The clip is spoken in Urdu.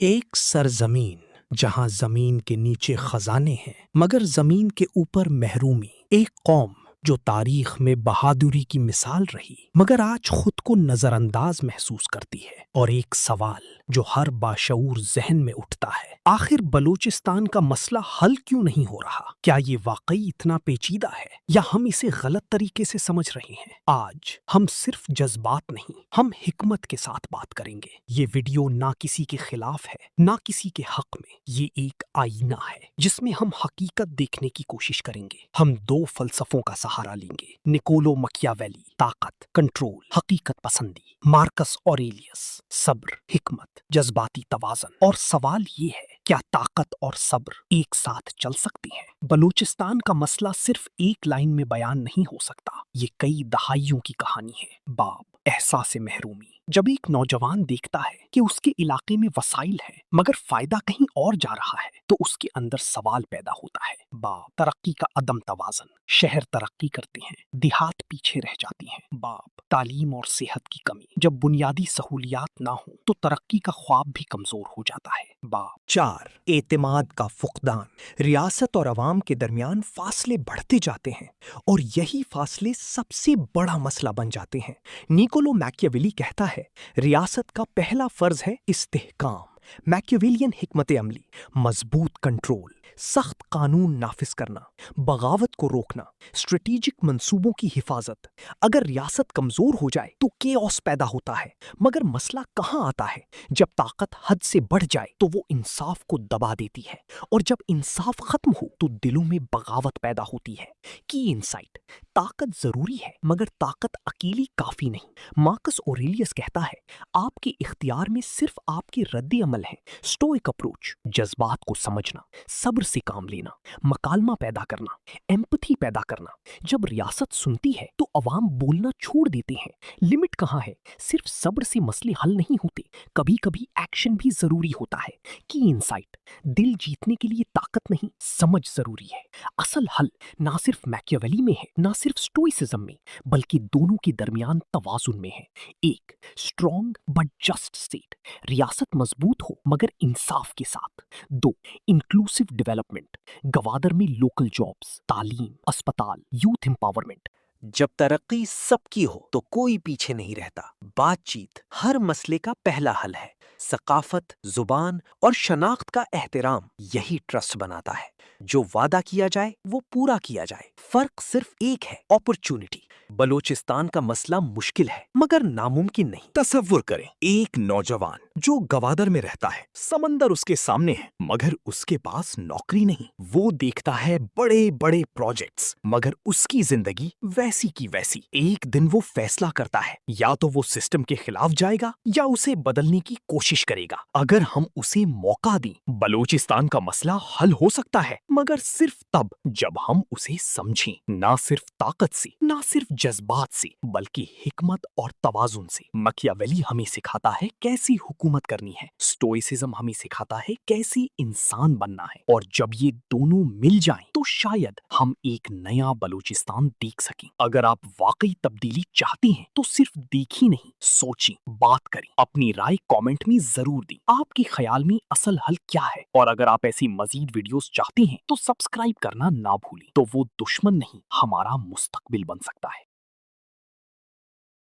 ایک سرزمین جہاں زمین کے نیچے خزانے ہیں مگر زمین کے اوپر محرومی، ایک قوم جو تاریخ میں بہادری کی مثال رہی مگر آج خود کو نظر انداز محسوس کرتی ہے، اور ایک سوال جو ہر باشعور ذہن میں اٹھتا ہے، آخر بلوچستان کا مسئلہ حل کیوں نہیں ہو رہا؟ کیا یہ واقعی اتنا پیچیدہ ہے یا ہم اسے غلط طریقے سے سمجھ رہے ہیں؟ آج ہم صرف جذبات نہیں، ہم حکمت کے ساتھ بات کریں گے۔ یہ ویڈیو نہ کسی کے خلاف ہے نہ کسی کے حق میں، یہ ایک آئینہ ہے جس میں ہم حقیقت دیکھنے کی کوشش کریں گے۔ ہم دو فلسفوں کا سہارا لیں گے، نکولو مکیاویلی، طاقت، کنٹرول، حقیقت پسندی، مارکس اوریلیس، صبر، حکمت، جذباتی توازن، اور سوال یہ ہے، کیا طاقت اور صبر ایک ساتھ چل سکتی ہیں؟ بلوچستان کا مسئلہ صرف ایک لائن میں بیان نہیں ہو سکتا، یہ کئی دہائیوں کی کہانی ہے۔ باب احساس محرومی۔ جب ایک نوجوان دیکھتا ہے کہ اس کے علاقے میں وسائل ہیں مگر فائدہ کہیں اور جا رہا ہے تو اس کے اندر سوال پیدا ہوتا ہے۔ باب ترقی کا عدم توازن۔ شہر ترقی کرتے ہیں، دیہات پیچھے رہ جاتی ہیں۔ باب تعلیم اور صحت کی کمی۔ جب بنیادی سہولیات نہ ہوں تو ترقی کا خواب بھی کمزور ہو جاتا ہے۔ باب 4 اعتماد کا فقدان۔ ریاست اور عوام کے درمیان فاصلے بڑھتے جاتے ہیں اور یہی فاصلے سب سے بڑا مسئلہ بن جاتے ہیں۔ نکولو میکیاویلی کہتا ہے، ریاست کا پہلا فرض ہے استحکام۔ میکیاویلین حکمت عملی، مضبوط کنٹرول، سخت قانون نافذ کرنا، بغاوت کو روکنا، اسٹریٹجک منصوبوں کی حفاظت۔ اگر ریاست کمزور ہو جائے تو کیوس پیدا ہوتا ہے، مگر مسئلہ کہاں آتا ہے؟ جب طاقت حد سے بڑھ جائے تو وہ انصاف کو دبا دیتی ہے، اور جب انصاف ختم ہو تو دلوں میں بغاوت پیدا ہوتی ہے۔ کی انسائٹ: طاقت ضروری ہے مگر طاقت اکیلی کافی نہیں۔ مارکس اوریلیس کہتا ہے، آپ کے اختیار میں صرف آپ کے رد عمل ہے۔ سٹوئک اپروچ: جذبات کو سمجھنا، صبر سے کام لینا، مکالمہ پیدا کرنا، ایمپتھی پیدا کرنا۔ جب ریاست سنتی ہے تو عوام بولنا چھوڑ دیتے ہیں۔ لمٹ کہاں ہے؟ صرف صبر سے مسئلے حل نہیں ہوتے، کبھی کبھی ایکشن بھی ضروری ہوتا ہے۔ کی انسائٹ: دل جیتنے کے لیے طاقت نہیں، سمجھ ضروری ہے۔ اصل حل نہ صرف میکیاویلی میں ہے نہ صرف سٹوئسزم میں، بلکہ دونوں کے درمیان توازن میں ہے۔ ایک اسٹرانگ بٹ جسٹ اسٹیٹ، ریاست مضبوط ہو مگر انصاف کے ساتھ۔ دو انکلوسیو ڈیولپمنٹ، گوادر میں لوکل جابز، تعلیم، اسپتال، یوتھ امپاورمنٹ۔ جب ترقی سب کی ہو تو کوئی پیچھے نہیں رہتا۔ بات چیت ہر مسئلے کا پہلا حل ہے۔ ثقافت، زبان اور شناخت کا احترام یہی ٹرسٹ بناتا ہے۔ جو وعدہ کیا جائے وہ پورا کیا جائے۔ فرق صرف ایک ہے، اپرچونٹی۔ بلوچستان کا مسئلہ مشکل ہے مگر ناممکن نہیں۔ تصور کریں، ایک نوجوان جو گوادر میں رہتا ہے، سمندر اس کے سامنے ہے مگر اس کے پاس نوکری نہیں۔ وہ دیکھتا ہے بڑے بڑے پروجیکٹس مگر اس کی زندگی ویسی کی ویسی۔ ایک دن وہ فیصلہ کرتا ہے، یا تو وہ سسٹم کے خلاف جائے گا یا اسے بدلنے کی کوشش کرے گا۔ اگر ہم اسے موقع دیں، بلوچستان کا مسئلہ حل ہو سکتا ہے مگر صرف تب جب ہم اسے سمجھیں، نہ صرف طاقت سے، نہ صرف جذبات سے، بلکہ حکمت اور توازن سے۔ مکیاویلی ہمیں سکھاتا ہے کیسی حکومت کرنی ہے، سٹوئسزم ہمیں سکھاتا ہے کیسی انسان بننا ہے، اور جب یہ دونوں مل جائیں تو شاید ہم ایک نیا بلوچستان دیکھ سکیں۔ اگر آپ واقعی تبدیلی چاہتی ہیں تو صرف دیکھی نہیں، سوچیں، بات کریں، اپنی رائے کامنٹ میں ضرور دیں۔ آپ کے خیال میں اصل حل کیا ہے؟ اور اگر آپ ایسی مزید ویڈیوز چاہتی ہیں تو سبسکرائب کرنا نہ بھولیں، تو وہ دشمن نہیں، ہمارا مستقبل بن سکتا ہے۔